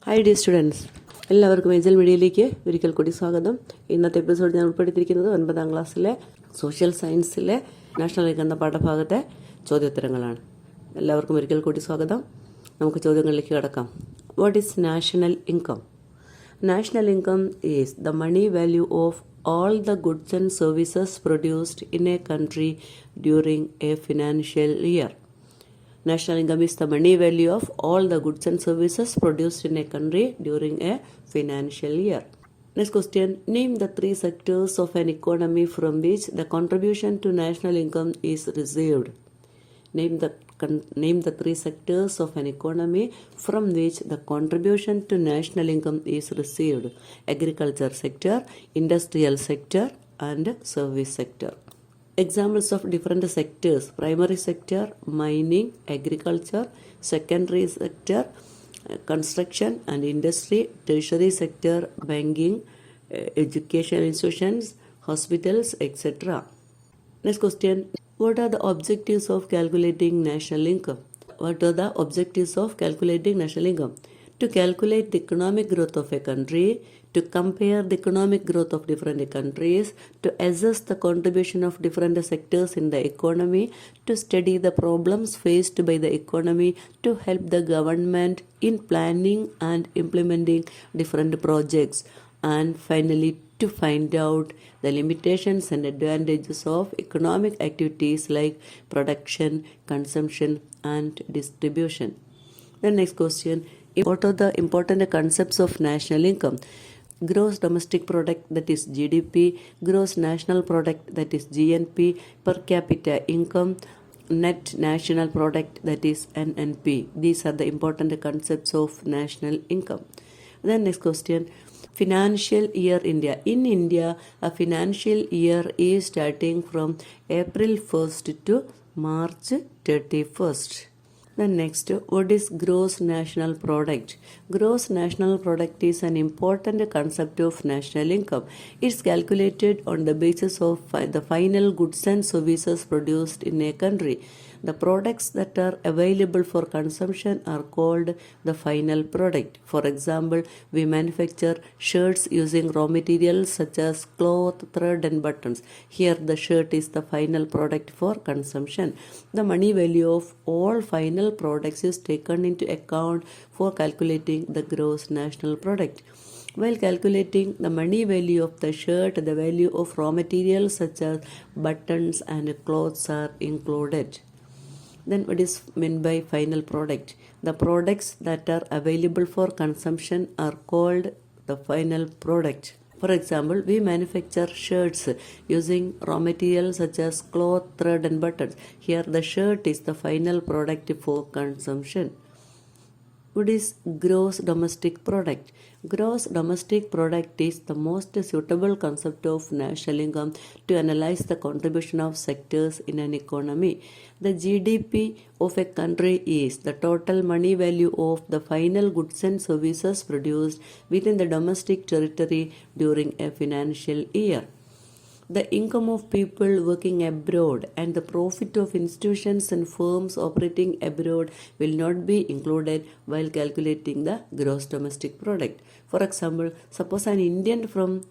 Hi dear students, എല്ലാവർക്കും Angel മീഡിയയിലേക്ക് ഒരിക്കൽ കൂടി സ്വാഗതം. ഇന്നത്തെ എപ്പിസോഡ് ഞാൻ ഉൾപ്പെടുത്തിയിരിക്കുന്നത് 9ാം ക്ലാസ്സിലെ സോഷ്യൽ സയൻസിലെ നാഷണൽ ഇൻകം എന്ന പാഠഭാഗത്തെ ചോദ്യോത്തരങ്ങളാണ്. എല്ലാവർക്കും ഒരിക്കൽ കൂടി സ്വാഗതം. നമുക്ക് ചോദ്യങ്ങളിലേക്ക് കടക്കാം. What is national income? National income is the money value of all the goods and services produced in a country during a financial year. National income is the money value of all the goods and services produced in a country during a financial year. Next question. Name the three sectors of an economy from which the contribution to national income is received. Name the three sectors of an economy from which the contribution to national income is received. Agriculture sector, industrial sector, and service sector. Examples of different sectors: primary sector, mining, agriculture; secondary sector, construction and industry; tertiary sector, banking, education institutions, hospitals, etc. Next question. What are the objectives of calculating national income? What are the objectives of calculating national income? To calculate the economic growth of a country, to compare the economic growth of different countries, to assess the contribution of different sectors in the economy, to study the problems faced by the economy, to help the government in planning and implementing different projects, and finally to find out the limitations and advantages of economic activities like production, consumption, and distribution. The next question. What are the important concepts of national income? Gross domestic product, that is GDP; gross national product, that is GNP; per capita income; net national product, that is NNP. These are the important concepts of national income. Then next question. Financial year India. In India, a financial year is starting from April 1st to March 31st. Then next, what is gross national product? Gross national product is an important concept of national income. It's calculated on the basis of the final goods and services produced in a country. The products that are available for consumption are called the final product. For example, we manufacture shirts using raw materials such as cloth, thread, and buttons. Here the shirt is the final product for consumption. The money value of all final products is taken into account for calculating the gross national product. While calculating the money value of the shirt, the value of raw materials such as buttons and clothes are included. Then what is meant by final product? The products that are available for consumption are called the final product. For example, we manufacture shirts using raw materials such as cloth, thread, and buttons. Here the shirt is the final product for consumption. What is gross domestic product? Gross domestic product is the most suitable concept of national income to analyze the contribution of sectors in an economy. The GDP of a country is the total money value of the final goods and services produced within the domestic territory during a financial year. The income of people working abroad and the profit of institutions and firms operating abroad will not be included while calculating the gross domestic product. For example, suppose an Indian firm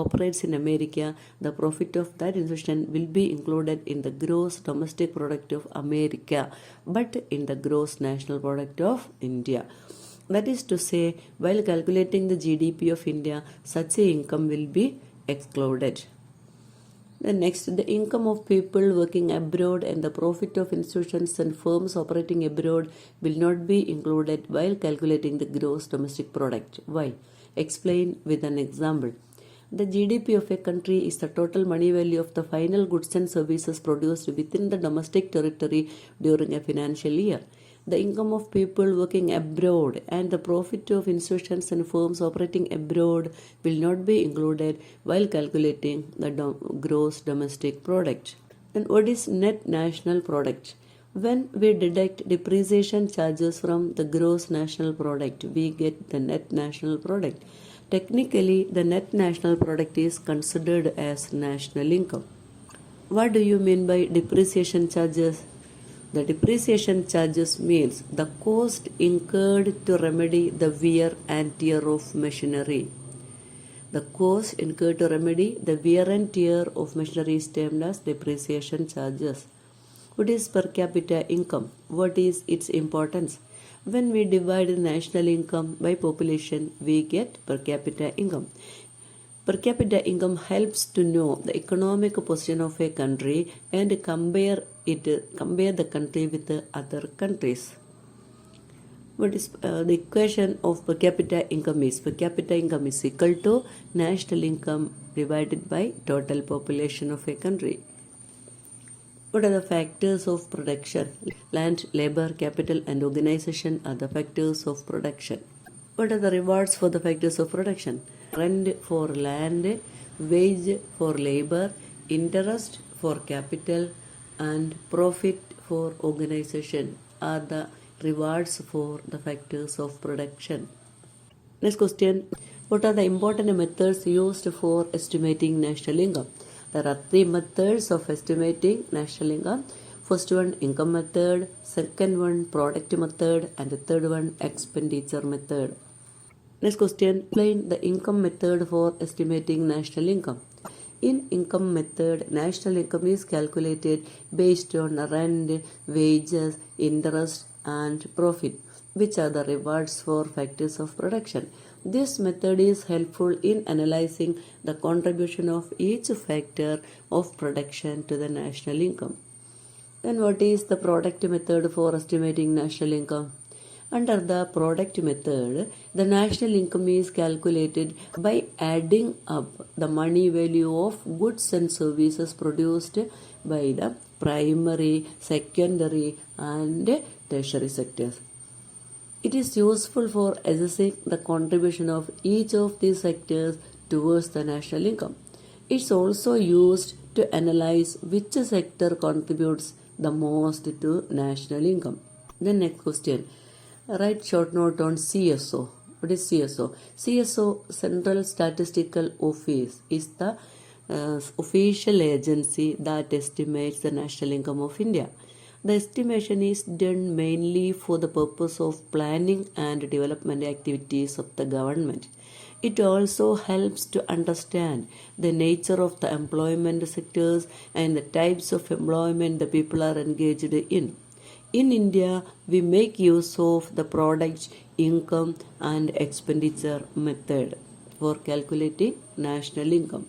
operates in America, the profit of that institution will be included in the gross domestic product of America, but in the gross national product of India. That is to say, while calculating the GDP of India, such a income will be excluded. Then next, the income of people working abroad and the profit of institutions and firms operating abroad will not be included while calculating the gross domestic product. Why? Explain with an example. The GDP of a country is the total money value of the final goods and services produced within the domestic territory during a financial year. The income of people working abroad and the profit of institutions and firms operating abroad will not be included while calculating the gross domestic product. And what is net national product? When we deduct depreciation charges from the gross national product, we get the net national product. Technically, the net national product is considered as national income. What do you mean by depreciation charges? The depreciation charges means the cost incurred to remedy the wear and tear of machinery. The cost incurred to remedy the wear and tear of machinery is termed as depreciation charges. What is per capita income? What is its importance? When we divide the national income by population, we get per capita income. Per capita income helps to know the economic position of a country and compare the country with the other countries. What is the equation of per capita income is? Per capita income is equal to national income divided by total population of a country. What are the factors of production? Land, labor, capital and organization are the factors of production. What are the rewards for the factors of production? Rent for land, wage for labor, interest for capital and profit for organization are the rewards for the factors of production. Next question. What are the important methods used for estimating national income? There are three methods of estimating national income. First one, income method. Second one, product method. And the third one, expenditure method. Next question. Explain the income method for estimating national income. In income method, national income is calculated based on rent, wages, interest, and profit, which are the rewards for factors of production. This method is helpful in analyzing the contribution of each factor of production to the national income. Then what is the product method for estimating national income? Under the product method, the national income is calculated by adding up the money value of goods and services produced by the primary, secondary and tertiary sectors. It is useful for assessing the contribution of each of these sectors towards the national income. It is also used to analyze which sector contributes the most to national income. The next question. Write short note on CSO. What is CSO? CSO, Central Statistical Office, is the official agency that estimates the national income of India. The estimation is done mainly for the purpose of planning and development activities of the government. It also helps to understand the nature of the employment sectors and the types of employment the people are engaged in. In India, we make use of the product, income and expenditure method for calculating national income.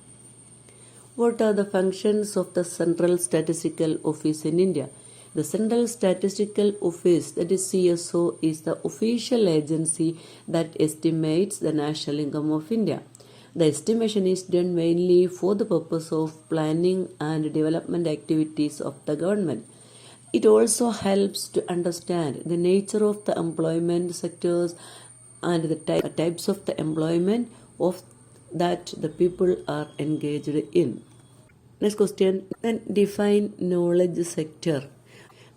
What are the functions of the Central Statistical Office in India? The Central Statistical Office, that is CSO, is the official agency that estimates the national income of India. The estimation is done mainly for the purpose of planning and development activities of the government. It also helps to understand the nature of the employment sectors and the types of the employment of that the people are engaged in. Next question. Then define knowledge sector.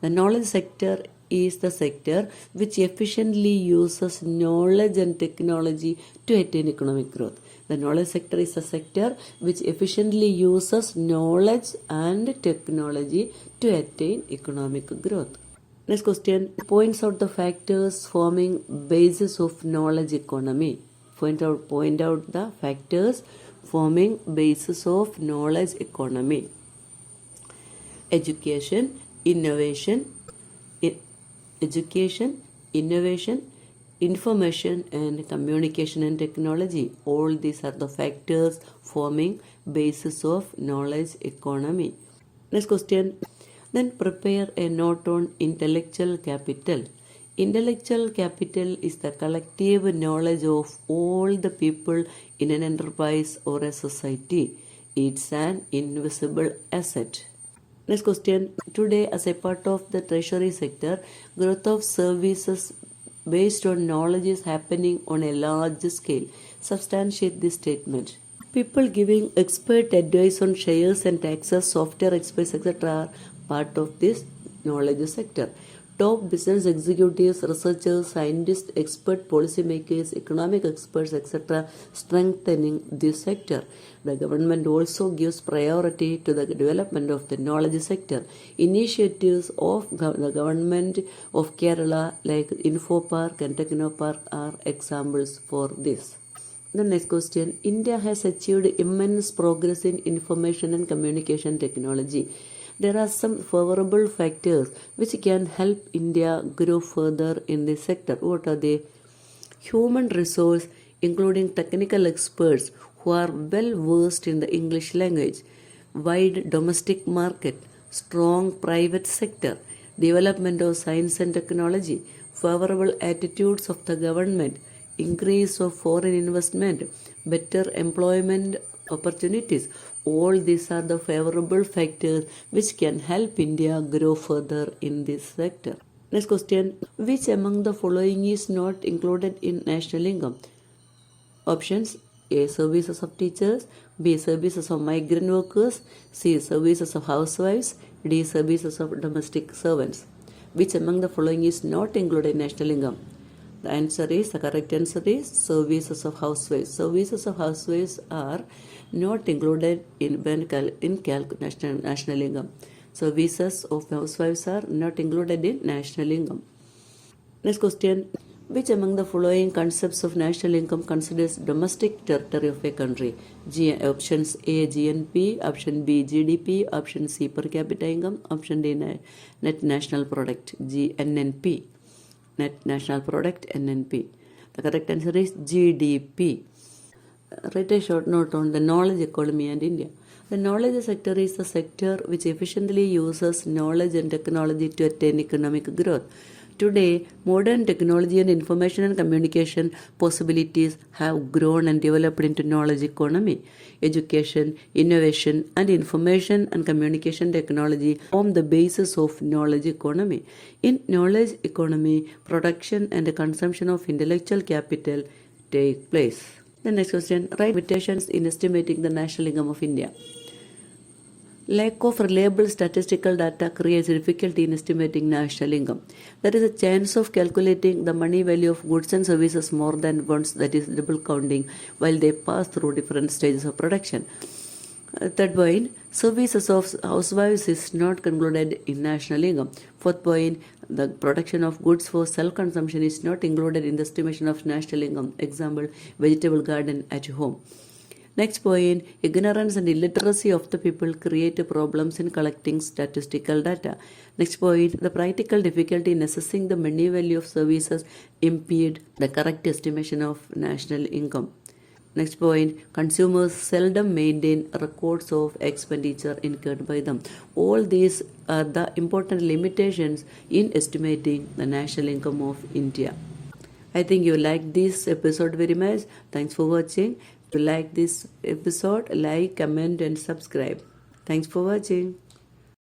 The knowledge sector is the sector which efficiently uses knowledge and technology to attain economic growth. The knowledge sector is a sector which efficiently uses knowledge and technology to attain economic growth. Next question. Points out the factors forming basis of knowledge economy. Point out the factors forming basis of knowledge economy. Education, innovation, information and communication and technology. All these are the factors forming basis of knowledge economy. Next question. Then prepare a note on intellectual capital. Intellectual capital is the collective knowledge of all the people in an enterprise or a society. It's an invisible asset. Next question. Today, as a part of the treasury sector, growth of services based on knowledge is happening on a large scale. Substantiate this statement. People giving expert advice on shares and taxes, software experts, etc. are part of this knowledge sector. top business executives, researchers, scientists, expert policymakers, economic experts, etc., strengthening this sector. The government also gives priority to the development of the knowledge sector. Initiatives of the government of Kerala like Info Park and Technopark are examples for this. The next question, India has achieved immense progress in information and communication technology. There are some favorable factors which can help India grow further in this sector. What are they? Human resource, including technical experts who are well versed in the English language, wide domestic market, strong private sector, development of science and technology, favorable attitudes of the government, increase of foreign investment, better employment opportunities. All these are the favorable factors which can help India grow further in this sector. Next question, which among the following is not included in national income? Options: A. Services of teachers, B. Services of migrant workers, C. Services of housewives, D. Services of domestic servants. Which among the following is not included in national income? The correct answer is services of housewives. Services of housewives are not included in national income. Services of housewives are not included in national income. Next question, which among the following concepts of national income considers domestic territory of a country? Options A. GNP, option B. GDP, option C. Per capita income, option D. Net national product, NNP. Net national product, NNP. The correct answer is GDP. Write a short note on the knowledge economy and India. The knowledge sector is the sector which efficiently uses knowledge and technology to attain economic growth. Today, modern technology and information and communication possibilities have grown and developed into knowledge economy. Education, innovation, and information and communication technology form the basis of knowledge economy. In knowledge economy, production and consumption of intellectual capital take place. The next question, write limitations in estimating the national income of India. Lack of reliable statistical data creates difficulty in estimating national income. There is a chance of calculating the money value of goods and services more than once, that is double counting, while they pass through different stages of production. Third point, services of housewives is not concluded in national income. Fourth point, the production of goods for self-consumption is not included in the estimation of national income. Example, vegetable garden at home. Next point, ignorance and illiteracy of the people create problems in collecting statistical data. Next point, the practical difficulty in assessing the money value of services impede the correct estimation of national income. Next point, consumers seldom maintain records of expenditure incurred by them. All these are the important limitations in estimating the national income of India. I think you like this episode very much. Thanks for watching. If you like this episode, like, comment and subscribe. Thanks for watching.